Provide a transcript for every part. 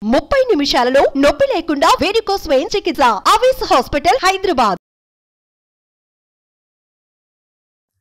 30 నిమిషాలలో నొప్పి లేకుండా వేడికోస్ స్వయం చికిత్స ఆవేశ హాస్పిటల్ హైదరాబాద్.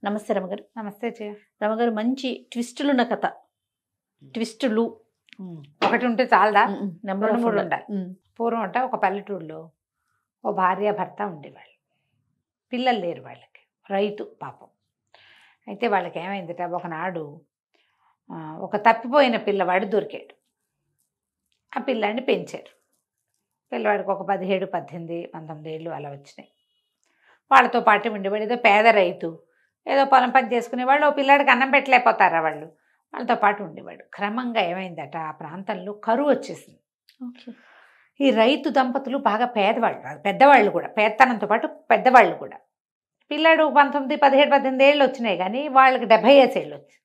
నమస్తే రమగారు. నమస్తే చే రమగారు, మంచి ట్విస్టులున్న కథ. ట్విస్టులు ఒకటి ఉంటే చాలదా? నెంబర్ రెండు మూడు ఉండాలి. పూర్వం అంట ఒక పల్లెటూరులో ఓ భార్య భర్త ఉండేవాళ్ళు. పిల్లలు లేరు వాళ్ళకి, రైతు పాపం. అయితే వాళ్ళకి ఏమైందిట, ఒకనాడు ఒక తప్పిపోయిన పిల్లవాడు దొరికాడు. ఆ పిల్లాడిని పెంచారు. పిల్లవాడికి ఒక 17, 18, 19 ఏళ్ళు అలా వచ్చినాయి. వాళ్ళతో పాటు ఉండేవాడు. ఏదో పేద రైతు, ఏదో పొలం పని చేసుకునేవాళ్ళు. ఓ పిల్లాడికి అన్నం పెట్టలేకపోతారా వాళ్ళు, వాళ్ళతో పాటు ఉండేవాడు. క్రమంగా ఏమైందట, ఆ ప్రాంతంలో కరువు వచ్చేసింది. ఈ రైతు దంపతులు బాగా పేదవాళ్ళు, పెద్దవాళ్ళు కూడా, పేదతనంతో పాటు పెద్దవాళ్ళు కూడా. పిల్లాడు 19, 17, 18 ఏళ్ళు వచ్చినాయి, కానీ వాళ్ళకి 75 ఏళ్ళు వచ్చాయి.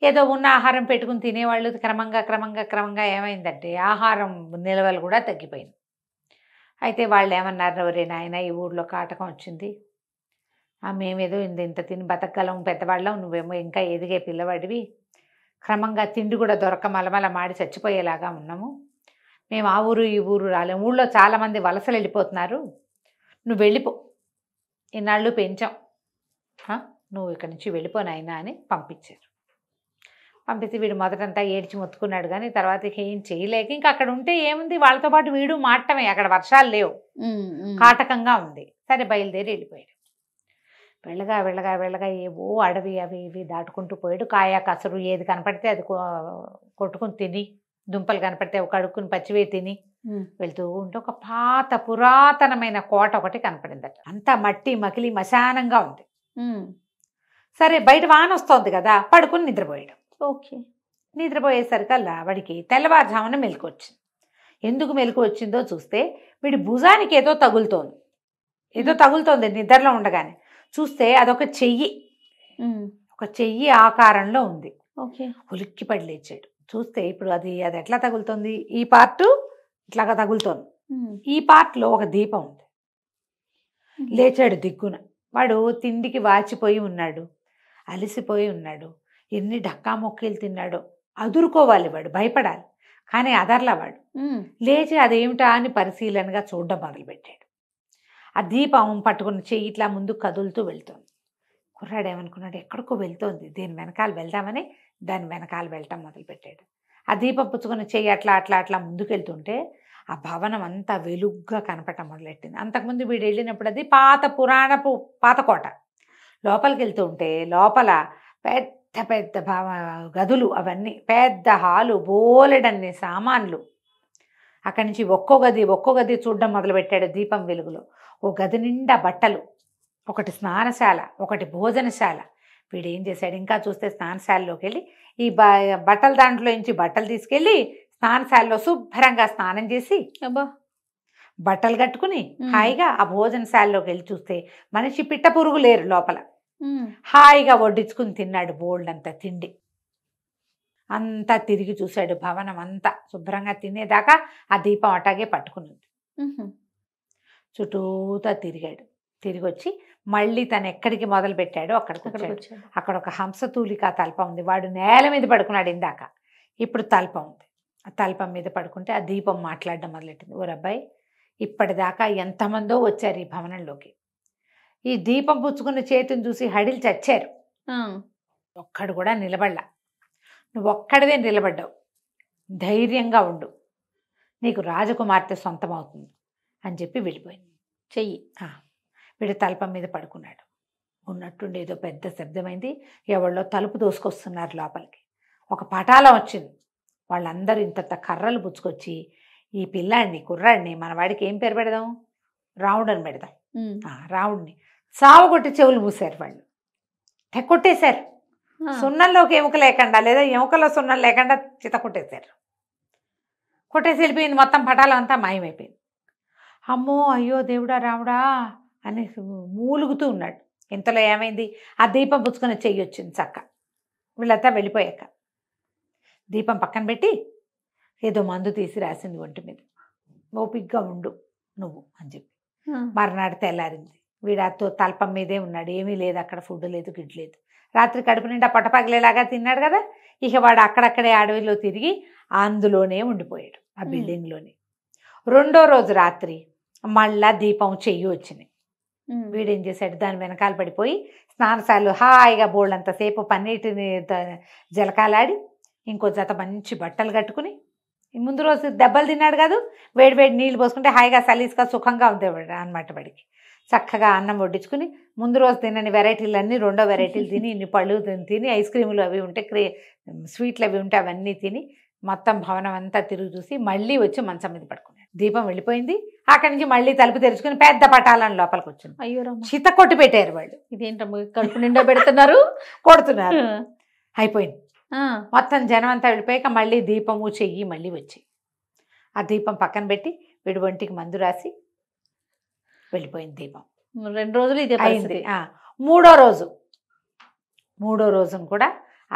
ఏదో ఉన్న ఆహారం పెట్టుకుని తినేవాళ్ళు. క్రమంగా ఏమైందంటే ఆహారం నిల్వలు కూడా తగ్గిపోయింది. అయితే వాళ్ళు ఏమన్నారు, ఎవరే నాయన, ఈ ఊళ్ళో కాటకం వచ్చింది, మేమేదో ఇంత తిని బతకగలం, పెద్దవాళ్ళం, నువ్వేమో ఇంకా ఎదిగే పిల్లవాడివి, క్రమంగా తిండి కూడా దొరక మలమల మాడి చచ్చిపోయేలాగా ఉన్నాము, మేము ఆ ఊరు ఈ ఊరు రాలేము, ఊళ్ళో చాలామంది వలసలు వెళ్ళిపోతున్నారు, నువ్వు వెళ్ళిపో, ఇన్నాళ్ళు పెంచాం, నువ్వు ఇక్కడి నుంచి వెళ్ళిపో నాయనా అని పంపించారు. పంపిస్తే వీడు మొదటంతా ఏడ్చి మొత్తుకున్నాడు, కానీ తర్వాత ఏం చేయలేక ఇంకా అక్కడ ఉంటే ఏముంది, వాళ్ళతో పాటు వీడు మాటమే. అక్కడ వర్షాలు లేవు, కాటకంగా ఉంది. సరే బయలుదేరి వెళ్ళిపోయాడు. వెళ్ళగా ఏవో అడవి అవి ఇవి దాటుకుంటూ పోయాడు. కాయ కసరు ఏది కనపడితే అది కొట్టుకుని తిని, దుంపలు కనపడితే ఒక కడుక్కుని పచ్చివే తిని వెళ్తూ ఉంటే ఒక పాత పురాతనమైన కోట ఒకటి కనపడిందట. అంతా మట్టి మకిలి మశానంగా ఉంది. సరే బయట వాన వస్తోంది కదా, పడుకుని నిద్రపోయాడు. నిద్రపోయేసరికల్లా వాడికి తెల్లవారుజామున మెలకు వచ్చింది. ఎందుకు మెలకు వచ్చిందో చూస్తే వీడి భుజానికి ఏదో తగులుతోంది నిద్రలో ఉండగానే. చూస్తే అదొక చెయ్యి, ఒక చెయ్యి ఆకారంలో ఉంది. ఉలిక్కి పడి లేచాడు. చూస్తే ఇప్పుడు అది ఎట్లా తగులుతుంది, ఈ పార్ట్ ఇట్లాగా తగులుతోంది, ఈ పార్ట్లో ఒక దీపం ఉంది. లేచాడు దిగ్గున. వాడు తిండికి వాచిపోయి ఉన్నాడు, అలిసిపోయి ఉన్నాడు, ఎన్ని డక్కా మొక్కీలు తిన్నాడో. అదురుకోవాలి వాడు, భయపడాలి, కానీ అదర్లా వాడు. లేచి అదేమిటా అని పరిశీలనగా చూడడం మొదలుపెట్టాడు. ఆ దీపం పట్టుకున్న చెయ్యి ఇట్లా ముందుకు కదులుతూ వెళ్తోంది. కుర్రాడు ఏమనుకున్నాడు, ఎక్కడికో వెళ్తోంది, దీని వెనకాల వెళ్దామని దాని వెనకాల వెళ్ళటం మొదలుపెట్టాడు. ఆ దీపం పుచ్చుకున్న చెయ్యి అట్లా ముందుకు వెళ్తుంటే ఆ భవనం అంతా వెలుగ్గా కనపడటం మొదలెట్టింది. అంతకుముందు వీడు వెళ్ళినప్పుడు అది పాత కోట. లోపలికి వెళ్తూ ఉంటే లోపల పెద్ద పెద్ద గదులు, అవన్నీ పెద్ద హాలు, బోలెడన్ని సామాన్లు. అక్కడి నుంచి ఒక్కో గది చూడడం మొదలుపెట్టాడు దీపం వెలుగులో. ఓ గది నిండా బట్టలు, ఒకటి స్నానశాల, ఒకటి భోజనశాల. వీడు ఏం చేశాడు, ఇంకా చూస్తే స్నానశాలలోకి వెళ్ళి ఈ బట్టల దాంట్లో నుంచి బట్టలు తీసుకెళ్ళి స్నానశాలలో శుభ్రంగా స్నానం చేసి బట్టలు కట్టుకుని హాయిగా ఆ భోజనశాలలోకి వెళ్ళి చూస్తే మనిషి పిట్ట పురుగు లేరు లోపల. హాయిగా వడ్డించుకుని తిన్నాడు బోల్డంతా తిండి. అంతా తిరిగి చూశాడు, భవనం అంతా శుభ్రంగా తినేదాకా ఆ దీపం అటాగే పట్టుకున్నది. చుట్టూతా తిరిగాడు. తిరిగి వచ్చి మళ్ళీ తను ఎక్కడికి మొదలు పెట్టాడో అక్కడికి వచ్చాడు. అక్కడ ఒక హంసతూలిక తల్పం ఉంది. వాడు నేల మీద పడుకున్నాడు ఇందాక, ఇప్పుడు తల్పం ఉంది. ఆ తల్పం మీద పడుకుంటే ఆ దీపం మాట్లాడడం మొదలెట్టింది. ఓ అబ్బాయి, ఇప్పటిదాకా ఎంతమందో వచ్చారు ఈ భవనంలోకి, ఈ దీపం పుచ్చుకున్న చేతిని చూసి హడిలు చచ్చారు, ఒక్కడు కూడా నిలబడలా, నువ్వు ఒక్కడివే నిలబడ్డావు, ధైర్యంగా ఉండు, నీకు రాజకుమార్తె సొంతమవుతుంది అని చెప్పి వెళ్ళిపోయింది. చెయ్యి వీడు తల్పం మీద పడుకున్నాడు. ఉన్నట్టుండి ఏదో పెద్ద శబ్దమైంది, ఎవళ్ళో తలుపు దోసుకొస్తున్నారు లోపలికి. ఒక పటాలం వచ్చింది. వాళ్ళందరూ ఇంత కర్రలు పుచ్చుకొచ్చి ఈ పిల్లాడిని, కుర్రాడిని, మన వాడికి ఏం పేరు పెడదాం, రావుడు అని పెడదాం, రావుడిని సావు కొట్టి చెవులు మూసారు. వాళ్ళు కొట్టేశారు, సున్నంలోకి ఎముక లేకుండా, లేదా ఎముకలో సున్నం లేకుండా చిత కొట్టేశారు. కొట్టేసి వెళ్ళిపోయింది. మొత్తం పటాలం అంతా మాయమైపోయింది. అమ్మో అయ్యో దేవుడా రావుడా అని మూలుగుతూ ఉన్నాడు. ఇంతలో ఏమైంది, ఆ దీపం పుచ్చుకొని చెయ్యి వచ్చింది చక్క. వీళ్ళంతా వెళ్ళిపోయాక దీపం పక్కన పెట్టి ఏదో మందు తీసి రాసింది ఒంటి మీద, ఓపిగ్గా ఉండు నువ్వు అని చెప్పి. మర్నాడు తెల్లారింది. వీడాతో తల్పం మీదే ఉన్నాడు, ఏమీ లేదు అక్కడ, ఫుడ్ లేదు, గిడ్డు లేదు. రాత్రి కడుపు నిండా పొట్టపగలేలాగా తిన్నాడు కదా. ఇక వాడు అక్కడక్కడే అడవిలో తిరిగి అందులోనే ఉండిపోయాడు, ఆ బిల్డింగ్లోనే. రెండో రోజు రాత్రి మళ్ళా దీపం చెయ్యి వచ్చినాయి. వీడేం చేశాడు, దాని వెనకాల పడిపోయి స్నానశాలలో హాయిగా బోళ్ళంతసేపు పన్నీటిని జలకాలాడి ఇంకో జత మంచి బట్టలు కట్టుకుని, ముందు రోజు దెబ్బలు తిన్నాడు కాదు, వేడి వేడి నీళ్ళు పోసుకుంటే హాయిగా సలీస్గా సుఖంగా ఉంది అనమాట. వాడికి చక్కగా అన్నం వడ్డించుకుని ముందు రోజు తినని వెరైటీలు అన్నీ రెండో వెరైటీలు తిని, ఇన్ని పళ్ళు తిని, ఐస్ క్రీములు అవి ఉంటే స్వీట్లు అవి ఉంటే అవన్నీ తిని మొత్తం భవనం అంతా తిరిగి చూసి మళ్ళీ వచ్చి మంచం మీద పడుకున్నాడు. దీపం వెళ్ళిపోయింది. అక్కడి నుంచి మళ్ళీ తలుపు తెరుచుకుని పెద్ద పటాలను లోపలికి వచ్చింది. అయ్యో చిత కొట్టి పెట్టారు వాళ్ళు. ఇదేంటమ్మా కడుపు నిండా పెడుతున్నారు, కొడుతున్నారు. అయిపోయింది. మొత్తం జనం అంతా వెళ్ళిపోయాక మళ్ళీ దీపము చెయ్యి మళ్ళీ వచ్చాయి. ఆ దీపం పక్కన పెట్టి వీడి ఒంటికి మందు రాసి వెళ్ళిపోయింది దీపం. 2 రోజులు ఇదే అయింది. మూడో రోజును కూడా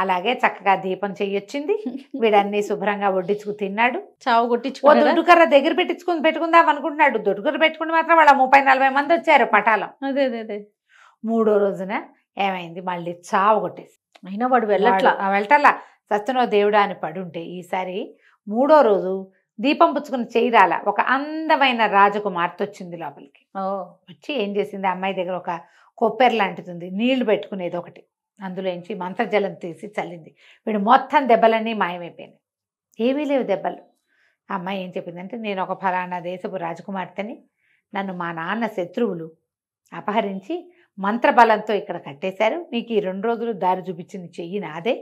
అలాగే చక్కగా దీపం చెయ్యొచ్చింది. వీడన్నీ శుభ్రంగా వడ్డించుకు తిన్నాడు. చావు కొట్టించుకో దొడ్డుకర్ర దగ్గర పెట్టుకుందాం అనుకుంటున్నాడు. దొడ్డుకర్ర పెట్టుకుని మాత్రం వాళ్ళ 30-40 మంది వచ్చారు పటాలం. అదే మూడో రోజున ఏమైంది, మళ్ళీ చావు కొట్టేసి. అయినా వాడు వెళ్ళట్లా. సత్యనో దేవుడా అని పడుంటే ఈసారి మూడో రోజు దీపం పుచ్చుకుని చేయరాల ఒక అందమైన రాజకుమార్తె వచ్చింది లోపలికి. వచ్చి ఏం చేసింది, అమ్మాయి దగ్గర ఒక కొప్పెర లాంటిది, నీళ్లు పెట్టుకునేది ఒకటి, అందులోంచి మంత్రజలం తీసి చల్లింది. వీడు మొత్తం దెబ్బలన్నీ మాయమైపోయినాయి, ఏమీ లేవు దెబ్బలు. అమ్మాయి ఏం చెప్పిందంటే, నేను ఒక ఫలానా దేశపు రాజకుమార్తెని, నన్ను మా నాన్న శత్రువులు అపహరించి మంత్రబలంతో ఇక్కడ కట్టేశారు. మీకు ఈ 2 రోజులు దారి చూపించింది చెయ్యి నాదే.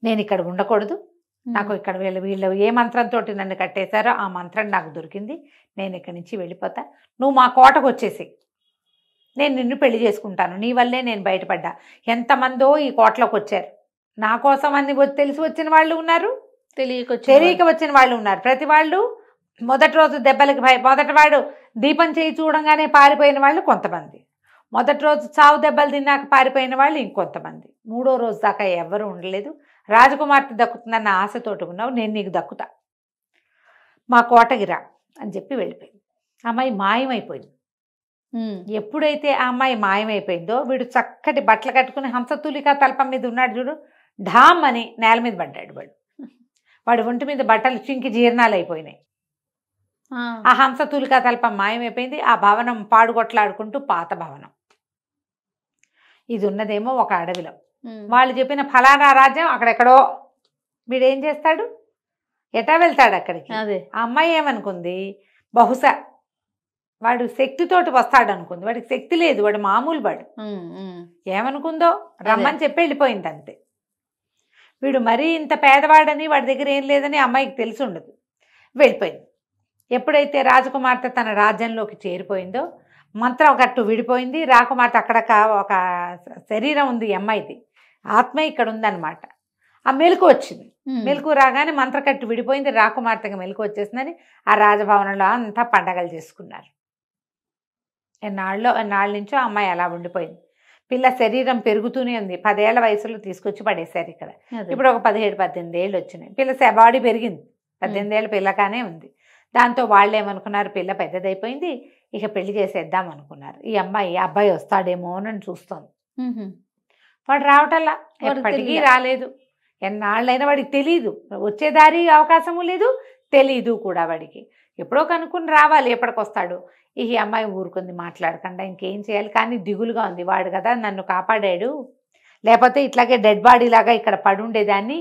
నేను ఇక్కడ ఉండకూడదు. నాకు ఇక్కడ వీళ్ళు ఏ మంత్రంతో నన్ను కట్టేశారో ఆ మంత్రం నాకు దొరికింది. నేను ఇక్కడి నుంచి వెళ్ళిపోతా. నువ్వు మా కోటకు వచ్చేసి నేను నిన్ను పెళ్లి చేసుకుంటాను. నీ వల్లే నేను బయటపడ్డా. ఎంతమందో ఈ కోటలోకి వచ్చారు నా కోసం, అన్ని తెలిసి వచ్చిన వాళ్ళు ఉన్నారు, తెలియక వచ్చిన వాళ్ళు ఉన్నారు. ప్రతి వాళ్ళు మొదటి రోజు దెబ్బలకి మొదటి వాడు దీపం చేయి చూడంగానే పారిపోయిన వాళ్ళు కొంతమంది, మొదటి రోజు చావు దెబ్బలు తిన్నాక పారిపోయిన వాళ్ళు ఇంకొంతమంది. మూడో రోజు దాకా ఎవరు ఉండలేదు. రాజకుమార్తె దక్కుతుందన్న ఆశతోటి ఉన్నావు, నేను నీకు దక్కుతా, మా కోటగిరా అని చెప్పి వెళ్ళిపోయింది. అమ్మాయి మాయమైపోయింది. ఎప్పుడైతే ఆ అమ్మాయి మాయమైపోయిందో వీడు చక్కటి బట్టలు కట్టుకుని హంసతూలికా తల్పం మీద ఉన్నాడు చూడు, ఢామ్ అని నేల మీద పడ్డాడు. వాడి ఒంటి మీద బట్టలు చింకి జీర్ణాలు అయిపోయినాయి. ఆ హంసతూలికా తల్పం మాయమైపోయింది. ఆ భవనం పాడుగొట్లాడుకుంటూ పాత భవనం. ఇది ఉన్నదేమో ఒక అడవిలో. వాళ్ళు చెప్పిన ఫలానా రాజ్యం అక్కడెక్కడో. వీడేం చేస్తాడు, ఎటా వెళ్తాడు అక్కడికి. ఆ అమ్మాయి ఏమనుకుంది, బహుశా వాడు శక్తితోటి వస్తాడు అనుకుంది. వాడికి శక్తి లేదు, వాడు మామూలు వాడు. ఏమనుకుందో రమ్మని చెప్పి వెళ్ళిపోయింది అంతే. వీడు మరీ ఇంత పేదవాడని వాడి దగ్గర ఏం లేదని అమ్మాయికి తెలిసి ఉండదు, వెళ్ళిపోయింది. ఎప్పుడైతే రాజకుమార్తె తన రాజ్యంలోకి చేరిపోయిందో మంత్రం కట్టు విడిపోయింది. రాకుమార్తె అక్కడ ఒక శరీరం ఉంది, అమ్మాయిది ఆత్మ ఇక్కడ ఉందన్నమాట. ఆ మెలకు వచ్చింది. మెలకు రాగానే మంత్రకట్టు విడిపోయింది. రాకుమార్తెకి మెలకు వచ్చేసిందని ఆ రాజభవనంలో అంతా పండగలు చేసుకున్నారు. ఎన్నాళ్ళ నుంచో అమ్మాయి అలా ఉండిపోయింది. పిల్ల శరీరం పెరుగుతూనే ఉంది. 10 ఏళ్ల వయసులో తీసుకొచ్చి పడేశారు ఇక్కడ. ఇప్పుడు ఒక 17-18 ఏళ్ళు వచ్చినాయి. పిల్ల బాడీ పెరిగింది, 18 ఏళ్ళ పిల్లకానే ఉంది. దాంతో వాళ్ళు ఏమనుకున్నారు, పిల్ల పెద్దదైపోయింది, ఇక పెళ్లి చేసేద్దాం అనుకున్నారు. ఈ అబ్బాయి వస్తాడేమో అని చూస్తోంది. వాడు రావటల్లా, ఎప్పటికీ రాలేదు. ఎన్నాళ్ళైనా వాడికి తెలీదు, వచ్చేదారి అవకాశము లేదు, తెలీదు కూడా వాడికి. ఎప్పుడో కనుక్కుని రావాలి, ఎప్పటికొస్తాడు. ఈ అమ్మాయి ఊరుకుంది మాట్లాడకుండా. ఇంకేం చేయాలి, కానీ దిగులుగా ఉంది. వాడు కదా నన్ను కాపాడాడు, లేకపోతే ఇట్లాగే డెడ్ బాడీ లాగా ఇక్కడ పడుండేదాన్ని.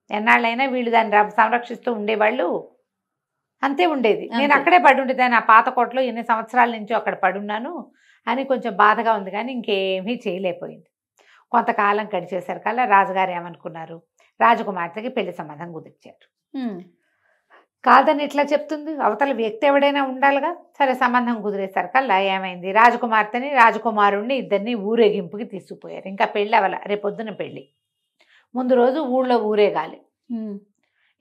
ఎన్నాళ్ళైనా వీళ్ళు దాన్ని సంరక్షిస్తూ ఉండేవాళ్ళు, అంతే ఉండేది. నేను అక్కడే పడుండేదాన్ని, ఆ పాత కోటలో ఎన్ని సంవత్సరాల నుంచి అక్కడ పడున్నాను అని కొంచెం బాధగా ఉంది. కానీ ఇంకేమీ చేయలేకపోయింది. కొంతకాలం గడిచేసరికల్లా రాజుగారు ఏమనుకున్నారు, రాజకుమార్తెకి పెళ్లి సంబంధం కుదిర్చారు. కాదని ఇట్లా చెప్తుంది, అవతల వ్యక్తి ఎవడైనా ఉండాలిగా. సరే, సంబంధం కుదిరేసరికల్లా ఏమైంది, రాజకుమార్తెని రాజకుమారుణ్ణి ఇద్దరిని ఊరేగింపుకి తీసుకుపోయారు. ఇంకా పెళ్ళి అవ్వాల, రేపొద్దున పెళ్ళి. ముందు రోజు ఊళ్ళో ఊరేగాలి.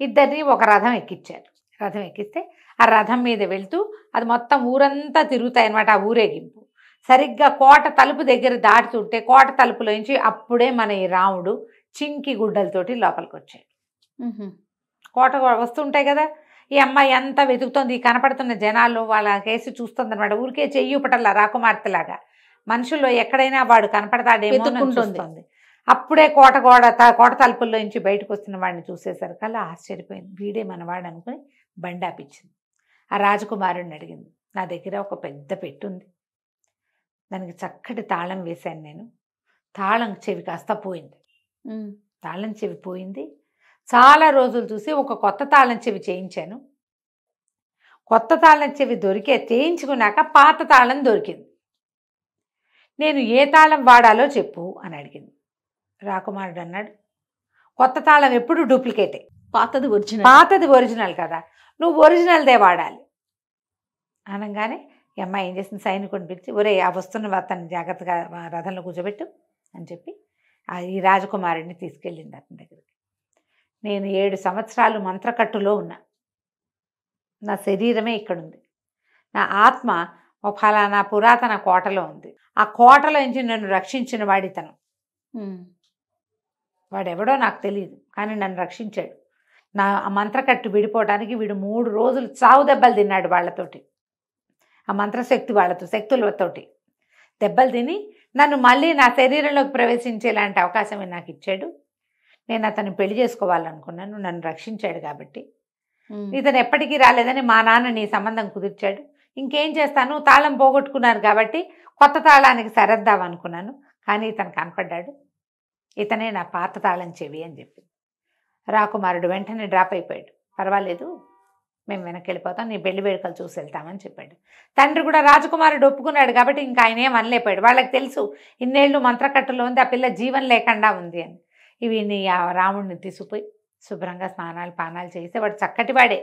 ఇద్దరిని ఒక రథం ఎక్కించారు. రథం ఎక్కిస్తే ఆ రథం మీద వెళ్తూ అది మొత్తం ఊరంతా తిరుగుతాయి అన్నమాట. ఆ ఊరేగింపు సరిగ్గా కోట తలుపు దగ్గర దాటుతుంటే కోట తలుపులోంచి అప్పుడే మన ఈ రాముడు చింకి గుడ్డలతోటి లోపలికి వచ్చాడు. కోట వస్తుంటాయి కదా, ఈ అమ్మాయి అంతా వెతుకుతోంది. కనపడుతున్న జనాల్లో వాళ్ళ కేసు చూస్తుంది అనమాట. ఊరికే చెయ్యి పటల్లా రాకుమార్తెలాగా మనుషుల్లో ఎక్కడైనా వాడు కనపడతాడేమో చూస్తుంది. అప్పుడే కోట తలుపుల్లో నుంచి బయటకు వస్తున్న వాడిని చూసేసరికల్లా ఆశ్చర్యపోయింది. వీడే మనవాడు అనుకుని బండి ఆపించింది. ఆ రాజకుమారుడిని అడిగింది, నా దగ్గర ఒక పెద్ద పెట్టు ఉంది, దానికి చక్కటి తాళం వేశాను నేను, తాళం చెవి కాస్త పోయింది. తాళం చెవి పోయింది. చాలా రోజులు చూసి ఒక కొత్త తాళం చెవి చేయించాను. కొత్త తాళం చెవి చేయించుకున్నాక పాత తాళం దొరికింది. నేను ఏ తాళం వాడాలో చెప్పు అని అడిగింది. రాకుమారుడు అన్నాడు, కొత్త తాళం ఎప్పుడు డూప్లికేటే, పాతది ఒరిజినల్ కదా, నువ్వు ఒరిజినల్దే వాడాలి అనగానే ఈ అమ్మాయి ఏం చేసింది, సైనికుడిని పిలిచి, ఒరే ఆ వస్తున్న అతన్ని జాగ్రత్తగా రథంలో కూర్చోబెట్టు అని చెప్పి ఈ రాజకుమారుడిని తీసుకెళ్ళింది అతని దగ్గరికి. నేను 7 సంవత్సరాలు మంత్రకట్టులో ఉన్నా, నా శరీరమే ఇక్కడుంది, నా ఆత్మ ఒక ఫలానా పురాతన కోటలో ఉంది, ఆ కోటలో నుంచి నన్ను రక్షించిన వాడితను, వాడెవడో నాకు తెలియదు కానీ నన్ను రక్షించాడు. నా మంత్రకట్టు విడిపోవడానికి వీడు 3 రోజులు చావు దెబ్బలు తిన్నాడు వాళ్ళతోటి, ఆ మంత్రశక్తి శక్తులతోటి దెబ్బలు తిని నన్ను మళ్ళీ నా శరీరంలోకి ప్రవేశించేలాంటి అవకాశం నాకు ఇచ్చాడు. నేను అతన్ని పెళ్లి చేసుకోవాలనుకున్నాను, నన్ను రక్షించాడు కాబట్టి. ఇతను ఎప్పటికీ రాలేదని మా నాన్న నీ సంబంధం కుదిర్చాడు. ఇంకేం చేస్తాను, తాళం పోగొట్టుకున్నారు కాబట్టి కొత్త తాళానికి సరద్దామనుకున్నాను, కానీ ఇతను కనపడ్డాడు, ఇతనే నా పాత తాళం చెవి అని చెప్పింది. రాకుమారుడు వెంటనే డ్రాప్ అయిపోయాడు. పర్వాలేదు, మేము వెనక్కి వెళ్ళిపోతాం, నీ పెళ్లి వేడుకలు చూసి వెళ్తామని చెప్పాడు. తండ్రి కూడా రాజకుమారుడు ఒప్పుకున్నాడు కాబట్టి ఇంకా ఆయన ఏం అనలేపాడు. వాళ్ళకి తెలుసు ఇన్నేళ్ళు మంత్రకట్టులో ఉంది, ఆ పిల్ల జీవం లేకుండా ఉంది అని. ఇవి రాముడిని తీసుకుపోయి శుభ్రంగా స్నానాలు పానాలు చేసి వాడు చక్కటి వాడే.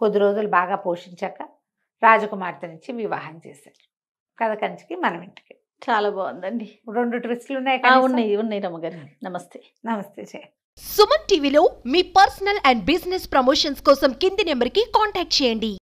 కొద్ది రోజులు బాగా పోషించాక రాజకుమార్తెనిచ్చి వివాహం చేశారు. కథ కంచికి మనం ఇంటికి. చాలా బాగుందండి. 2 ట్విస్టులు ఉన్నాయి. ఉన్నాయి రమ్మగారు. నమస్తే. నమస్తే. సుమన్ టీవీలో మీ పర్సనల్ అండ్ బిజినెస్ ప్రమోషన్స్ కోసం కింది నెంబర్కి కాంటాక్ట్ చేయండి.